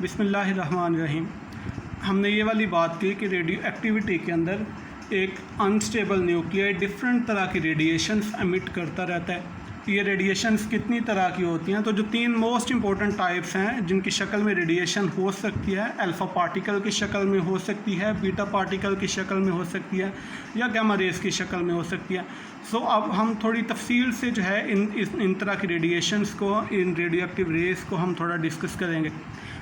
बिस्मिल्लाहिर्रहमानिर्रहीम। हमने ये वाली बात की कि रेडियो एक्टिविटी के अंदर एक अनस्टेबल न्यूक्लियर डिफरेंट तरह की रेडिएशंस एमिट करता रहता है। ये रेडिएशंस कितनी तरह की होती हैं? तो जो तीन मोस्ट इंपॉर्टेंट टाइप्स हैं जिनकी शक्ल में रेडिएशन हो सकती है, अल्फ़ा पार्टिकल की शक्ल में हो सकती है, बीटा पार्टिकल की शक्ल में हो सकती है, या गामा रेज़ की शक्ल में हो सकती है। सो अब हम थोड़ी तफसील से जो है इन तरह की रेडिएशंस को, इन रेडियो एक्टिव रेज़ को हम थोड़ा डिस्कस करेंगे।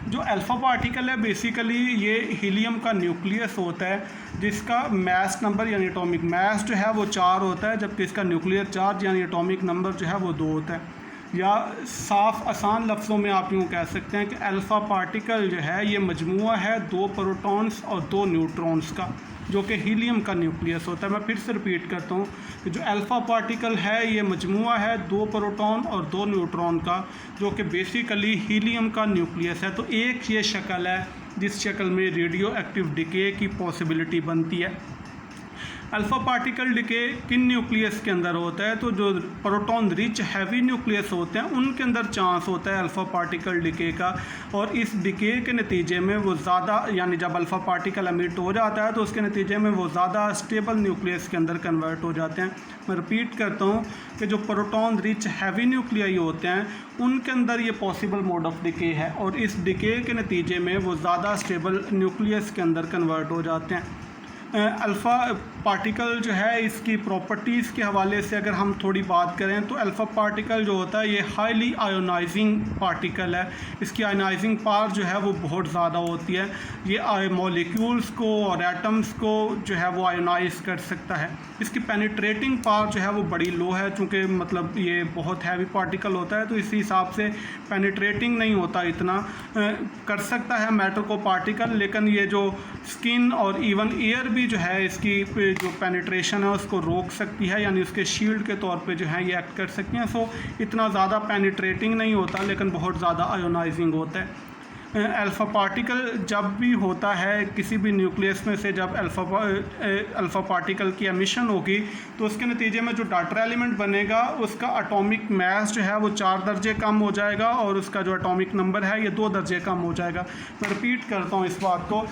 जो अल्फ़ा पार्टिकल है बेसिकली ये हीलियम का न्यूक्लियस होता है जिसका मास नंबर यानी एटॉमिक मास जो है वो 4 होता है, जबकि इसका न्यूक्लियर चार्ज यानी एटॉमिक नंबर जो है वो 2 होता है। या साफ आसान लफ्ज़ों में आप यूँ कह सकते हैं कि अल्फ़ा पार्टिकल जो है ये मजमूआ है 2 प्रोटॉन्स और 2 न्यूट्रॉन्स का, जो कि हीलियम का न्यूक्लियस होता है। मैं फिर से रिपीट करता हूँ कि जो अल्फ़ा पार्टिकल है ये मजमूआ है 2 प्रोटॉन और 2 न्यूट्रॉन का, जो कि बेसिकली हीलियम का न्यूक्लियस है। तो एक ये शक्ल है जिस शक्ल में रेडियो एक्टिव डिके की पॉसिबिलिटी बनती है। अल्फ़ा पार्टिकल डिके किन न्यूक्लियस के अंदर होता है? तो जो प्रोटॉन रिच हैवी न्यूक्लियस होते हैं उनके अंदर चांस होता है अल्फ़ा पार्टिकल डिके का, और इस डिके के नतीजे में वो ज़्यादा, यानी जब अल्फ़ा पार्टिकल एमिट हो जाता है तो उसके नतीजे में वो ज़्यादा स्टेबल न्यूक्लियस के अंदर कन्वर्ट हो जाते हैं। मैं रिपीट करता हूँ कि जो प्रोटॉन रिच हैवी न्यूक्लियाई होते हैं उनके अंदर ये पॉसिबल मोड ऑफ डिके है, और इस डिके के नतीजे में वो ज़्यादा स्टेबल न्यूक्लियस के अंदर कन्वर्ट हो जाते हैं। अल्फ़ा पार्टिकल जो है इसकी प्रॉपर्टीज़ के हवाले से अगर हम थोड़ी बात करें तो अल्फ़ा पार्टिकल जो होता है ये हाईली आयोनाइजिंग पार्टिकल है। इसकी आयोनाइजिंग पावर जो है वो बहुत ज़्यादा होती है। ये मॉलिक्यूल्स को और एटम्स को जो है वो आयोनाइज कर सकता है। इसकी पेनिट्रेटिंग पावर जो है वो बड़ी लो है, चूँकि मतलब ये बहुत हैवी पार्टिकल होता है तो इसी हिसाब से पेनिट्रेटिंग नहीं होता इतना। कर सकता है मैटर को पार्टिकल, लेकिन ये जो स्किन और इवन एयर भी जो है इसकी जो पेनिट्रेशन है उसको रोक सकती है, यानी उसके शील्ड के तौर पे जो है ये एक्ट कर सकती हैं। सो इतना ज़्यादा पेनिट्रेटिंग नहीं होता लेकिन बहुत ज़्यादा आयोनाइजिंग होता है। अल्फ़ा पार्टिकल जब भी होता है किसी भी न्यूक्लियस में से, जब अल्फ़ा पार्टिकल की एमिशन होगी तो उसके नतीजे में जो डाटर एलिमेंट बनेगा उसका एटॉमिक मास जो है वो 4 दर्जे कम हो जाएगा और उसका जो एटॉमिक नंबर है ये 2 दर्जे कम हो जाएगा। मैं रिपीट करता हूँ इस बात को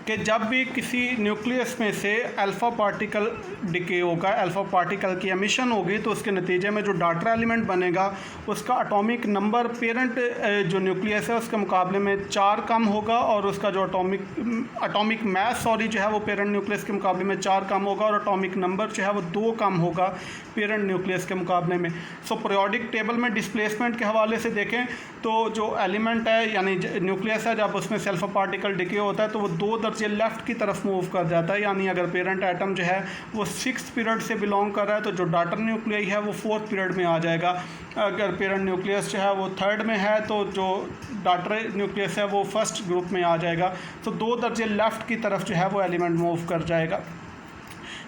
कि जब भी किसी न्यूक्लियस में से अल्फ़ा पार्टिकल डिके होगा, अल्फ़ा पार्टिकल की एमिशन होगी, तो उसके नतीजे में जो डाटर एलिमेंट बनेगा उसका एटॉमिक नंबर पेरेंट जो न्यूक्लियस है उसके मुकाबले में 4 कम होगा, और उसका जो एटॉमिक मास जो है वो पेरेंट न्यूक्लियस के मुकाबले में 4 कम होगा, और एटॉमिक नंबर जो है वो 2 कम होगा पेरेंट न्यूक्लियस के मुकाबले में। सो पीरियोडिक टेबल में डिस्प्लेसमेंट के हवाले से देखें तो जो एलिमेंट है यानी न्यूक्लियस है, जब उसमें से अल्फ़ा पार्टिकल डिके होता है तो वो 2 दर्जे लेफ़्ट की तरफ मूव कर जाता है। यानी अगर पेरेंट एटम जो है वो 6th पीरियड से बिलोंग कर रहा है तो जो डाटर न्यूक्लियाई है वो 4th पीरियड में आ जाएगा। अगर पेरेंट न्यूक्लियस जो है वो 3rd में है तो जो डाटर न्यूक्लियस है वो 1st ग्रुप में आ जाएगा। तो 2 दर्जे लेफ़्ट की तरफ जो है वो एलिमेंट मूव कर जाएगा।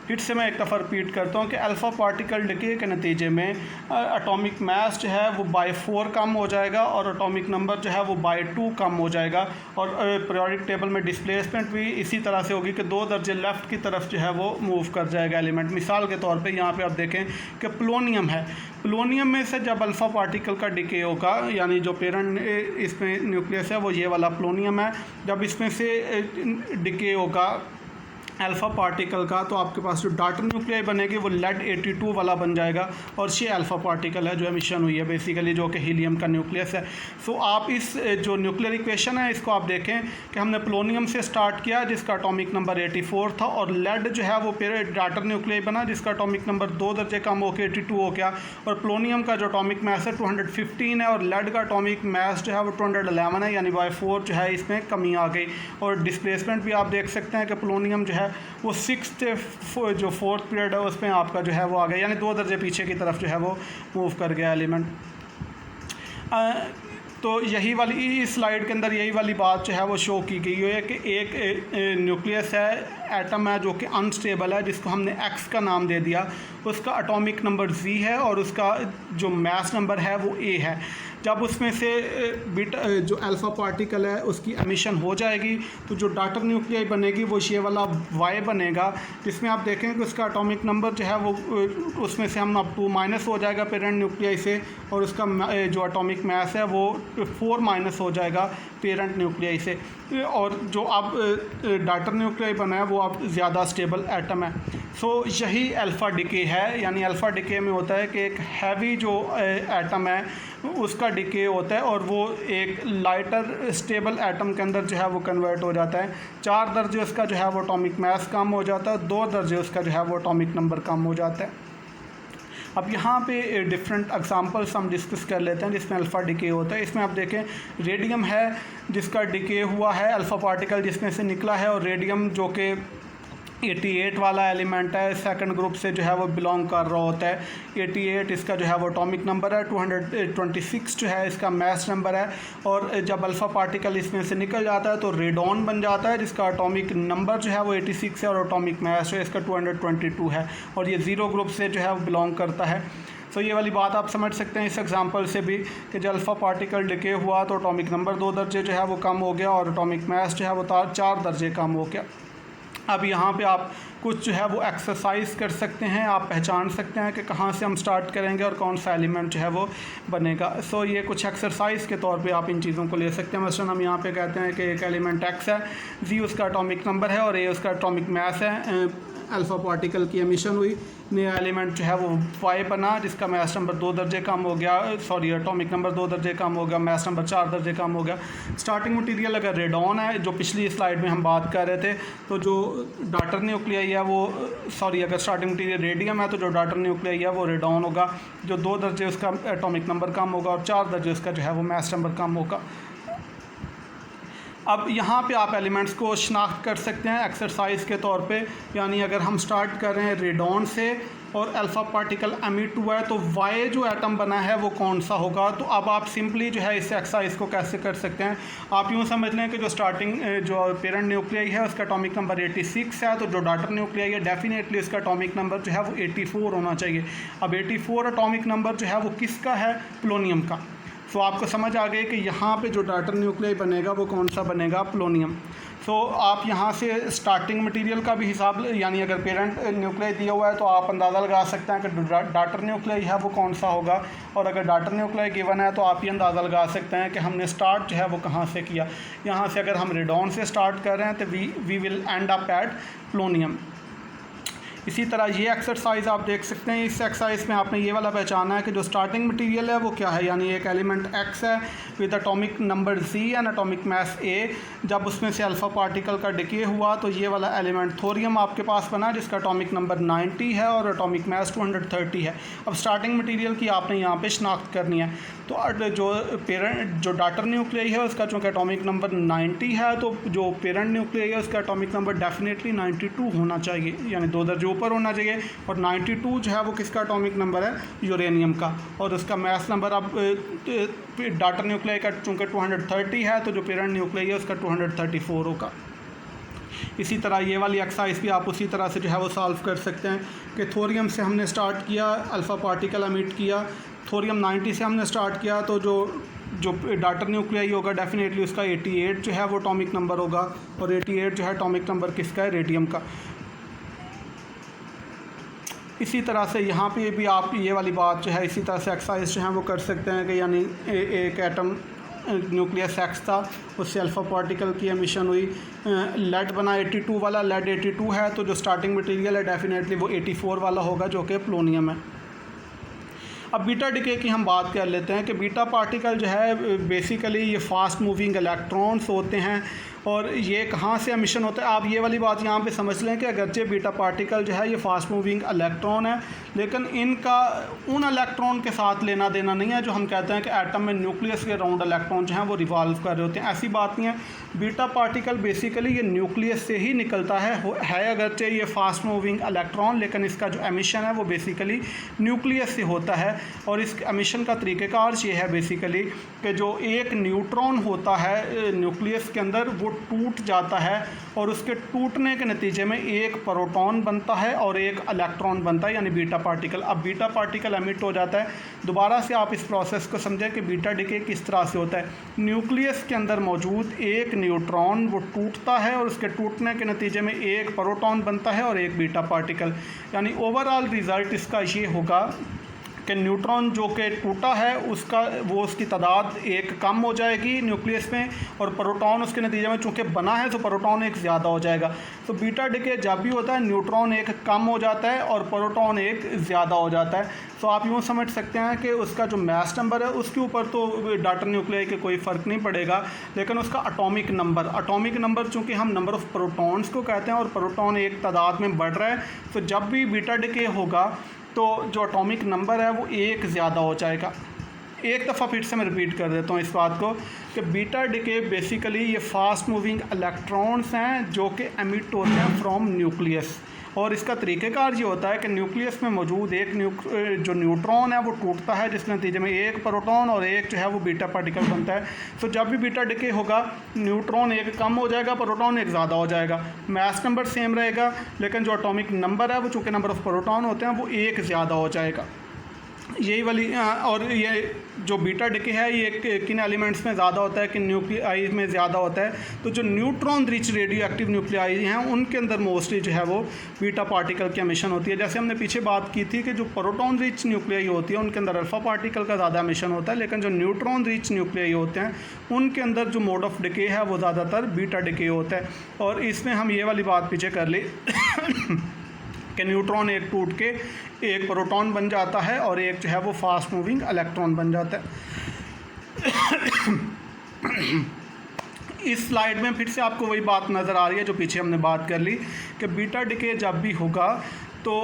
फिर से मैं एक दफ़ा रिपीट करता हूँ कि अल्फ़ा पार्टिकल डिके के नतीजे में एटॉमिक मास जो है वो बाय 4 कम हो जाएगा और एटॉमिक नंबर जो है वो बाय 2 कम हो जाएगा, और पीरियोडिक टेबल में डिस्प्लेसमेंट भी इसी तरह से होगी कि 2 दर्जे लेफ़्ट की तरफ जो है वो मूव कर जाएगा एलिमेंट। मिसाल के तौर पे यहाँ पे आप देखें कि पोलोनियम है, पोलोनियम में से जब अल्फ़ा पार्टिकल का डिके होगा, यानी जो पेरेंट इसमें न्यूक्लियस है वो ये वाला पोलोनियम है, जब इसमें से डिके होगा अल्फ़ा पार्टिकल का तो आपके पास जो डाटर न्यूक्लियाई बनेगी वो लेड 82 वाला बन जाएगा, और ये अल्फ़ा पार्टिकल है जो एमिशन हुई है बेसिकली, जो कि हीलियम का न्यूक्लियस है। सो आप इस जो न्यूक्लियर इक्वेशन है इसको आप देखें कि हमने पोलोनियम से स्टार्ट किया जिसका एटॉमिक नंबर 84 था, और लेड जो है वो डाटर न्यूक्लियाई बना जिसका एटॉमिक नंबर 2 दर्जे कम होकर 82 हो गया, और पोलोनियम का जो एटॉमिक मास है 215 है, और लेड का एटॉमिक मास जो है वो 211 है, यानी बाय 4 जो है इसमें कमी आ गई। और डिस्प्लेसमेंट भी आप देख सकते हैं कि पोलोनियम जो है वो 6th जो 4th पीरियड है उसमें आपका जो है वो आ गया, यानी 2 दर्जे पीछे की तरफ जो है वो मूव कर गया एलिमेंट। तो यही वाली इस स्लाइड के अंदर यही वाली बात जो है वो शो की गई है कि एक न्यूक्लियस है, एटम है जो कि अनस्टेबल है, जिसको हमने एक्स का नाम दे दिया, उसका एटॉमिक नंबर Z है और उसका जो मास नंबर है वो A है। जब उसमें से बीटा जो अल्फ़ा पार्टिकल है उसकी एमिशन हो जाएगी तो जो डॉटर न्यूक्लियाई बनेगी वो ये वाला वाई बनेगा, जिसमें आप देखें कि उसका एटॉमिक नंबर जो है वो उसमें से हम अब 2 माइनस हो जाएगा पेरेंट न्यूक्लियाई से, और उसका जो एटॉमिक मास है वो 4 माइनस हो जाएगा पेरेंट न्यूक्लियाई से। और जो अब डॉटर न्यूक्लियाई बना है वो अब ज़्यादा स्टेबल एटम है। सो यही अल्फ़ा डिके है, यानी अल्फ़ा डिके में होता है कि एक हैवी जो एटम है उसका डिके होता है और वो एक लाइटर स्टेबल एटम के अंदर जो है वो कन्वर्ट हो जाता है। 4 दर्जे उसका जो है वो एटॉमिक मास कम हो जाता है, 2 दर्जे उसका जो है वो एटॉमिक नंबर कम हो जाता है। अब यहाँ पे डिफरेंट एग्जांपल्स हम डिस्कस कर लेते हैं जिसमें अल्फ़ा डिके होता है। इसमें आप देखें रेडियम है जिसका डिके हुआ है, अल्फ़ा पार्टिकल जिसमें से निकला है, और रेडियम जो कि 88 वाला एलिमेंट है, सेकंड ग्रुप से जो है वो बिलोंग कर रहा होता है। 88 इसका जो है वो एटॉमिक नंबर है, 226 जो है इसका मास नंबर है, और जब अल्फ़ा पार्टिकल इसमें से निकल जाता है तो रेडॉन बन जाता है जिसका एटॉमिक नंबर जो है वो 86 है और एटॉमिक मास जो है इसका 222 है, और ये 0 ग्रुप से जो है वो बिलोंग करता है। तो ये वाली बात आप समझ सकते हैं इस एग्जांपल से भी कि जब अल्फ़ा पार्टिकल डिके हुआ तो एटॉमिक नंबर 2 दर्जे जो है वो कम हो गया और एटॉमिक मास जो है वो 4 दर्जे कम हो गया। अब यहाँ पे आप कुछ जो है वो एक्सरसाइज कर सकते हैं, आप पहचान सकते हैं कि कहाँ से हम स्टार्ट करेंगे और कौन सा एलिमेंट जो है वो बनेगा। सो ये कुछ एक्सरसाइज के तौर पे आप इन चीज़ों को ले सकते हैं। मसलन हम यहाँ पे कहते हैं कि एक एलिमेंट एक्स है, जी उसका एटॉमिक नंबर है और ए उसका एटॉमिक मास है, अल्फ़ा पार्टिकल की एमिशन हुई, नया एलिमेंट जो है वो वाई बना जिसका मास नंबर 2 दर्जे कम हो गया, सॉरी एटॉमिक नंबर 2 दर्जे कम हो गया, मास नंबर 4 दर्जे कम हो गया। स्टार्टिंग मटेरियल अगर रेडॉन है, जो पिछली स्लाइड में हम बात कर रहे थे, तो जो डॉटर न्यूक्लियाई है वो सॉरी अगर स्टार्टिंग मटेरियल रेडियम है तो जो डॉटर न्यूक्लियाई है वो रेडॉन होगा, जो 2 दर्जे उसका एटॉमिक नंबर कम होगा और 4 दर्जे उसका जो है वो मास नंबर कम होगा। अब यहाँ पे आप एलिमेंट्स को शनाख्त कर सकते हैं एक्सरसाइज के तौर पे, यानी अगर हम स्टार्ट कर रहे हैं रेडॉन से और अल्फ़ा पार्टिकल एमिट हुआ है तो वाई जो एटम बना है वो कौन सा होगा। तो अब आप सिंपली जो है इस एक्सरसाइज को कैसे कर सकते हैं, आप यूँ समझ लें कि जो स्टार्टिंग जो पेरेंट न्यूक्लियाई है उसका एटॉमिक नंबर 86 है, तो जो डॉटर न्यूक्लियाई है डेफिनेटली उसका एटॉमिक नंबर जो है वो 84 होना चाहिए। अब 84 एटॉमिक नंबर जो है वो किसका है, पोलोनियम का। सो आपको समझ आ गई कि यहाँ पे जो डॉटर न्यूक्लियाई बनेगा वो कौन सा बनेगा, पोलोनियम। सो आप यहाँ से स्टार्टिंग मटेरियल का भी हिसाब, यानी अगर पेरेंट न्यूक्लियाई दिया हुआ है तो आप अंदाज़ा लगा सकते हैं कि डॉटर न्यूक्लियाई है वो कौन सा होगा, और अगर डॉटर न्यूक्लियाई गिवन है तो आप ये अंदाज़ा लगा सकते हैं कि हमने स्टार्ट जो है वो कहाँ से किया। यहाँ से अगर हम रेडॉन से स्टार्ट कर रहे हैं तो we will end up at polonium. इसी तरह ये एक्सरसाइज आप देख सकते हैं, इस एक्सरसाइज में आपने ये वाला पहचाना है कि जो स्टार्टिंग मटेरियल है वो क्या है, यानी एक एलिमेंट एक्स है with atomic number Z and atomic mass A. जब उसमें से अल्फ़ा पार्टिकल का डिके हुआ तो ये वाला एलिमेंट थोरियम आपके पास बना जिसका एटॉमिक नंबर 90 है और एटॉमिक मास 230 है। अब स्टार्टिंग मटेरियल की आपने यहाँ पे शनाख्त करनी है, तो जो डॉटर न्यूक्लियाई है उसका चूँकि एटॉमिक नंबर 90 है तो जो पेरेंट न्यूक्लियाई है उसका एटॉमिक नंबर डेफिनेटली 92 होना चाहिए, यानी 2 दर्जे ऊपर होना चाहिए। और 92 जो है वो किसका एटॉमिक नंबर है, यूरेनियम का, और उसका मास नंबर अब डॉटर न्यूक्लियाई का चूँकि 230 है तो जो पेरेंट न्यूक्लियाई है उसका 234 होगा। इसी तरह ये वाली एक्सरसाइज भी आप उसी तरह से जो है वो सॉल्व कर सकते हैं कि थोरियम से हमने स्टार्ट किया, अल्फ़ा पार्टिकल एमिट किया, थोरियम 90 से हमने स्टार्ट किया तो जो डॉटर न्यूक्लियाई होगा डेफिनेटली उसका 88 जो है वो एटॉमिक नंबर होगा, और 88 जो है एटॉमिक नंबर किसका है, रेडियम का। इसी तरह से यहाँ पे भी आप ये वाली बात जो है इसी तरह से एक्सरसाइज जो है वो कर सकते हैं कि यानी एक एटम न्यूक्लियस एक्स था, उससे अल्फ़ा पार्टिकल की एमिशन हुई, लेड बना 82 वाला, लेड 82 है तो जो स्टार्टिंग मटेरियल है डेफिनेटली वो 84 वाला होगा जो कि पोलोनियम है। अब बीटा डिके की हम बात कर लेते हैं कि बीटा पार्टिकल जो है बेसिकली ये फास्ट मूविंग इलेक्ट्रॉन्स होते हैं और ये कहाँ से एमिशन होता है। आप ये वाली बात यहाँ पे समझ लें कि अगरचे बीटा पार्टिकल जो है ये फास्ट मूविंग इलेक्ट्रॉन है, लेकिन इनका उन इलेक्ट्रॉन के साथ लेना देना नहीं है जो हम कहते हैं कि एटम में न्यूक्लियस के राउंड इलेक्ट्रॉन जो हैं वो रिवॉल्व कर रहे होते हैं। ऐसी बात नहीं है, बीटा पार्टिकल बेसिकली ये न्यूक्लियस से ही निकलता है अगरचे ये फास्ट मूविंग इलेक्ट्रॉन, लेकिन इसका जो एमिशन है वो बेसिकली न्यूक्लियस से होता है। और इस एमिशन का तरीक़ेकार ये है बेसिकली कि जो एक न्यूट्रॉन होता है न्यूक्लियस के अंदर वो टूट जाता है और उसके टूटने के नतीजे में एक प्रोटॉन बनता है और एक इलेक्ट्रॉन बनता है यानी बीटा पार्टिकल। अब बीटा पार्टिकल एमिट हो जाता है। दोबारा से आप इस प्रोसेस को समझें कि बीटा डिके किस तरह से होता है। न्यूक्लियस के अंदर मौजूद एक न्यूट्रॉन वो टूटता है और उसके टूटने के नतीजे में एक प्रोटॉन बनता है और एक बीटा पार्टिकल, यानी ओवरऑल रिज़ल्ट इसका ये होगा कि न्यूट्रॉन जो कि टूटा है उसकी तादाद एक कम हो जाएगी न्यूक्लियस में और प्रोटॉन उसके नतीजे में चूँकि बना है तो प्रोटॉन एक ज़्यादा हो जाएगा। तो बीटा डिके जब भी होता है न्यूट्रॉन एक कम हो जाता है और प्रोटॉन एक ज़्यादा हो जाता है। तो आप यूँ समझ सकते हैं कि उसका जो मास नंबर है उसके ऊपर तो डाटर न्यूक्लियाई के कोई फ़र्क नहीं पड़ेगा, लेकिन उसका एटॉमिक नंबर चूँकि हम नंबर ऑफ़ प्रोटॉन्स को कहते हैं और प्रोटॉन एक तादाद में बढ़ रहा है, तो जब भी बीटा डिके होगा तो जो एटॉमिक नंबर है वो एक ज़्यादा हो जाएगा। एक दफ़ा फिर से मैं रिपीट कर देता हूँ इस बात को कि बीटा डिके बेसिकली ये फास्ट मूविंग इलेक्ट्रॉन्स हैं जो कि एमिट होते हैं फ्रॉम न्यूक्लियस, और इसका तरीक़ेकार ये होता है कि न्यूक्लियस में मौजूद एक जो न्यूट्रॉन है वो टूटता है जिसके नतीजे में एक प्रोटॉन और एक जो है वो बीटा पार्टिकल बनता है। तो जब भी बीटा डिके होगा न्यूट्रॉन एक कम हो जाएगा, प्रोटॉन एक ज़्यादा हो जाएगा, मास नंबर सेम रहेगा, लेकिन जो एटॉमिक नंबर है वो चूँकि नंबर ऑफ़ प्रोटॉन होते हैं वो एक ज़्यादा हो जाएगा। यही वाली और ये जो बीटा डिके है ये किन एलिमेंट्स में ज़्यादा होता है, किन न्यूक्लियाई में ज़्यादा होता है। तो जो neutron rich radio active nuclei हैं उनके अंदर मोस्टली जो है वो बीटा पार्टिकल की एमिशन होती है। जैसे हमने पीछे बात की थी कि जो प्रोटॉन रिच न्यूक्लियाई होती है उनके अंदर अल्फ़ा पार्टिकल का ज़्यादा एमिशन होता है, लेकिन जो न्यूट्रॉन रिच न्यूक्लियाई होते हैं उनके अंदर जो मोड ऑफ डिके है वो ज़्यादातर बीटा डिके होता है। और इसमें हम ये वाली बात पीछे कर ली कि न्यूट्रॉन एक टूट के एक प्रोटॉन बन जाता है और एक जो है वो फास्ट मूविंग इलेक्ट्रॉन बन जाता है। इस स्लाइड में फिर से आपको वही बात नज़र आ रही है जो पीछे हमने बात कर ली कि बीटा डिके जब भी होगा तो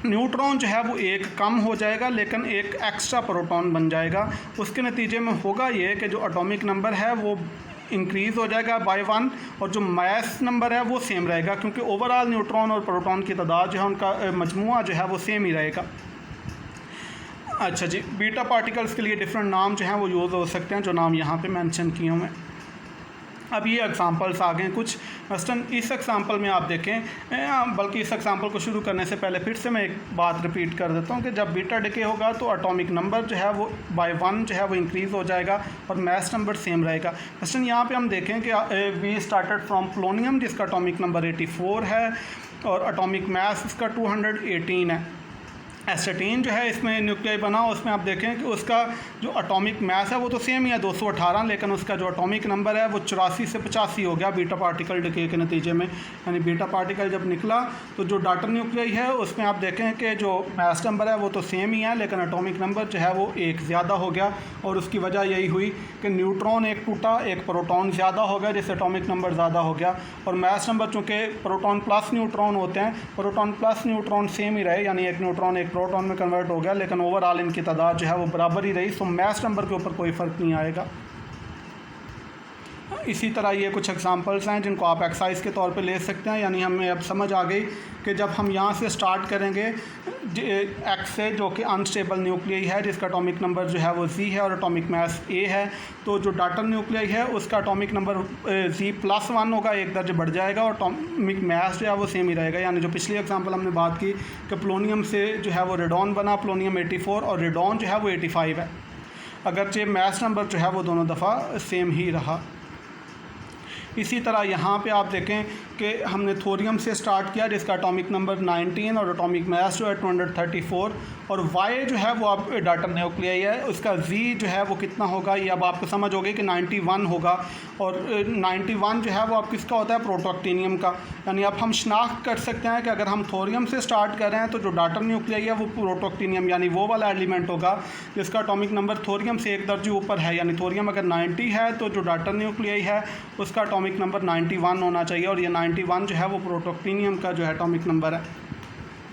न्यूट्रॉन जो है वो एक कम हो जाएगा लेकिन एक एक्स्ट्रा प्रोटॉन बन जाएगा। उसके नतीजे में होगा ये कि जो एटॉमिक नंबर है वो इंक्रीज़ हो जाएगा बाय 1 और जो मास नंबर है वो सेम रहेगा, क्योंकि ओवरऑल न्यूट्रॉन और प्रोटॉन की तादाद जो है उनका मजमूआ जो है वो सेम ही रहेगा। अच्छा जी, बीटा पार्टिकल्स के लिए डिफरेंट नाम जो हैं वो यूज़ हो सकते हैं जो नाम यहाँ पे मेंशन किए हुए हैं। अब ये एग्जांपल्स आ गए कुछ, मसलन इस एग्जांपल में आप देखें, बल्कि इस एग्जांपल को शुरू करने से पहले फिर से मैं एक बात रिपीट कर देता हूँ कि जब बीटा डिके होगा तो एटॉमिक नंबर जो है वो बाय 1 जो है वो इंक्रीज़ हो जाएगा और मास नंबर सेम रहेगा। मसलन यहाँ पे हम देखें कि वी स्टार्टेड फ्रॉम पोलोनियम जिसका एटॉमिक नंबर 84 है और एटॉमिक मास इसका 218 है। एस्टेटीन जो है इसमें न्यूक्लियाई बना, उसमें आप देखें कि उसका जो एटॉमिक मास है वो तो सेम ही है 218, लेकिन उसका जो एटॉमिक नंबर है वो 84 से 85 हो गया बीटा पार्टिकल डिके के नतीजे में। यानी बीटा पार्टिकल जब निकला तो जो डाटर न्यूक्लियाई है उसमें आप देखें कि जो मास नंबर है वो तो सेम ही है लेकिन एटॉमिक नंबर जो है वो एक ज़्यादा हो गया, और उसकी वजह यही हुई कि न्यूट्रॉन एक टूटा, एक प्रोटॉन ज़्यादा हो गया जिससे एटॉमिक नंबर ज़्यादा हो गया, और मास नंबर चूँकि प्रोटॉन प्लस न्यूट्रॉन होते हैं, प्रोटॉन प्लस न्यूट्रॉन सेम ही रहे, यानी एक न्यूट्रॉन एक प्रोटॉन में कन्वर्ट हो गया, लेकिन ओवरऑल इनकी तादाद जो है वो बराबर ही रही। सो मास नंबर के ऊपर कोई फ़र्क नहीं आएगा। इसी तरह ये कुछ एग्जांपल्स हैं जिनको आप एक्सरसाइज के तौर पे ले सकते हैं। यानी हमें अब समझ आ गई कि जब हम यहाँ से स्टार्ट करेंगे एक्स से जो कि अनस्टेबल न्यूक्लियाई है जिसका एटॉमिक नंबर जो है वो जी है और एटॉमिक मास ए है, तो जो डाटर न्यूक्लियाई है उसका एटॉमिक नंबर जी +1 होगा, एक दर्जे बढ़ जाएगा, और एटॉमिक मास जो है वो सेम ही रहेगा। यानी जो पिछली एग्जांपल हमने बात की कि पोलोनियम से जो है वो रेडॉन बना, पोलोनियम 84 और रेडॉन जो है वो 85 है, अगरचे मास नंबर जो है वो दोनों दफ़ा सेम ही रहा। इसी तरह यहाँ पे आप देखें कि हमने थोरियम से स्टार्ट किया जिसका एटॉमिक नंबर 19 और एटॉमिक मास जो है 234, और वाई जो है वो आप डाटर न्यूक्लियाई है, उसका जी जो है वो कितना होगा ये अब आपको समझ होगी कि 91 होगा, और 91 जो है वो आप किसका होता है, प्रोटॉक्टीनियम का। यानी अब हम शनाख्त कर सकते हैं कि अगर हम थोरियम से स्टार्ट कर रहे हैं तो जो डाटर न्यूक्लियाई है वो प्रोटॉक्टीनियम यानी वो वाला एलिमेंट होगा जिसका एटॉमिक नंबर थोरियम से एक दर्जे ऊपर है। यानी थोरियम अगर 90 है तो जो डाटर न्यूक्लियाई है उसका एटॉमिक नंबर 91 होना चाहिए, और ये 91 जो है वो प्रोटॉक्टीनियम का जो है एटॉमिक नंबर है।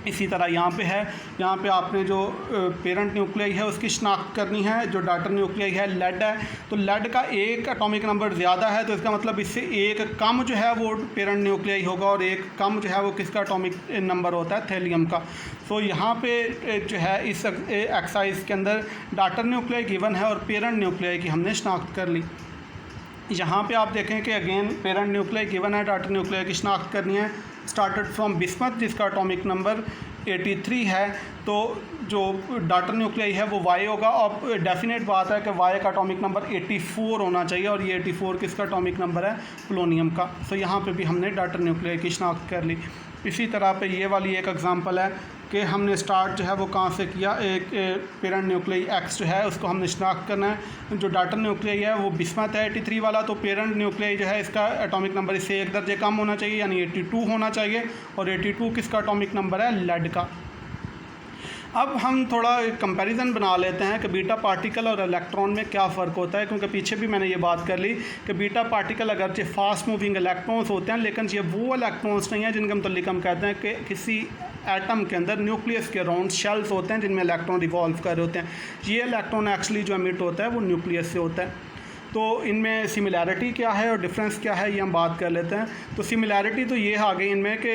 इसी तरह यहाँ पे है, यहाँ पे आपने जो पेरेंट न्यूक्लियाई है उसकी शनाख्त करनी है। जो डॉटर न्यूक्लियाई है लेड है, तो लेड का एक एटॉमिक नंबर ज़्यादा है, तो इसका मतलब इससे एक कम जो है वो पेरेंट न्यूक्लियाई होगा और एक कम जो है वो किसका एटॉमिक नंबर होता है, थैलियम का। तो यहाँ पे जो है इस एक्सरसाइज के अंदर डॉटर न्यूक्लियाई गिवन है और पेरेंट न्यूक्लियाई की हमने शनाख्त कर ली। यहाँ पे आप देखें कि अगेन पेरेंट न्यूक्लियाई गिवन है, डॉटर न्यूक्लियाई की शनाख्त करनी है। स्टार्टेड फ्रॉम बिस्मथ जिसका एटॉमिक नंबर 83 है, तो जो डॉटर न्यूक्लियाई है वो वाई होगा। और डेफिनेट बात है कि वाई का एटॉमिक नंबर 84 होना चाहिए और ये 84 किसका एटॉमिक नंबर है, पोलोनियम का। तो यहाँ पे भी हमने डॉटर न्यूक्लियाई की शनाख्त कर ली। इसी तरह पे ये वाली एक एग्जांपल है कि हमने स्टार्ट जो है वो कहाँ से किया, एक पेरेंट न्यूक्लियाई एक्स जो है उसको हमने शनाख्त करना है। जो डॉटर न्यूक्लियाई है वो बिस्मथ है 83 वाला, तो पेरेंट न्यूक्लियाई जो है इसका एटॉमिक नंबर इससे एक दर्जे कम होना चाहिए यानी 82 होना चाहिए। और 82 किसका एटॉमिक नंबर है, लेड का। अब हम थोड़ा कंपैरिजन बना लेते हैं कि बीटा पार्टिकल और इलेक्ट्रॉन में क्या फ़र्क होता है, क्योंकि पीछे भी मैंने ये बात कर ली कि बीटा पार्टिकल अगरचे फास्ट मूविंग इलेक्ट्रॉन्स होते हैं, लेकिन ये वो इलेक्ट्रॉन्स नहीं हैं जिनके मतलब हम कहते हैं कि किसी एटम के अंदर न्यूक्लियस के अराउंड शेल्स होते हैं जिनमें इलेक्ट्रॉन रिवॉल्व कर रहे होते हैं। ये इलेक्ट्रॉन एक्चुअली जो एमिट होता है वो न्यूक्लियस से होता है। तो इनमें सिमिलैरिटी क्या है और डिफरेंस क्या है ये हम बात कर लेते हैं। तो सिमिलैरिटी तो ये आ गई इनमें कि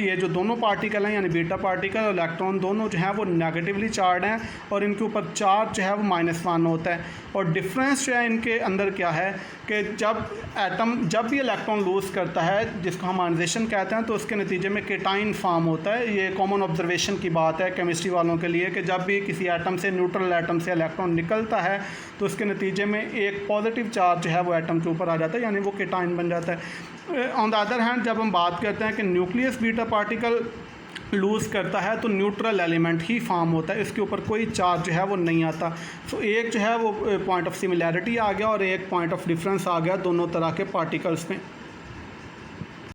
ये जो दोनों पार्टिकल हैं यानी बीटा पार्टिकल और इलेक्ट्रॉन दोनों जो हैं वो नेगेटिवली चार्ज हैं और इनके ऊपर चार्ज जो है वो -1 होता है। और डिफरेंस जो है इनके अंदर क्या है कि जब भी इलेक्ट्रॉन लूज़ करता है जिसको हम आयनाइजेशन कहते हैं, तो उसके नतीजे में केटाइन फॉर्म होता है। ये कॉमन ऑब्जर्वेशन की बात है केमिस्ट्री वालों के लिए कि जब भी किसी एटम से, न्यूट्रल एटम से इलेक्ट्रॉन निकलता है तो उसके नतीजे में एक पॉजिटिव चार्ज जो है वो एटम के ऊपर आ जाता है यानी वो केटाइन बन जाता है। ऑन द अदर हैंड जब हम बात करते हैं कि न्यूक्लियस बीटा पार्टिकल लूज़ करता है तो न्यूट्रल एलिमेंट ही फॉर्म होता है, इसके ऊपर कोई चार्ज जो है वो नहीं आता। तो एक जो है वो पॉइंट ऑफ सिमिलैरिटी आ गया और एक पॉइंट ऑफ डिफरेंस आ गया दोनों तरह के पार्टिकल्स में।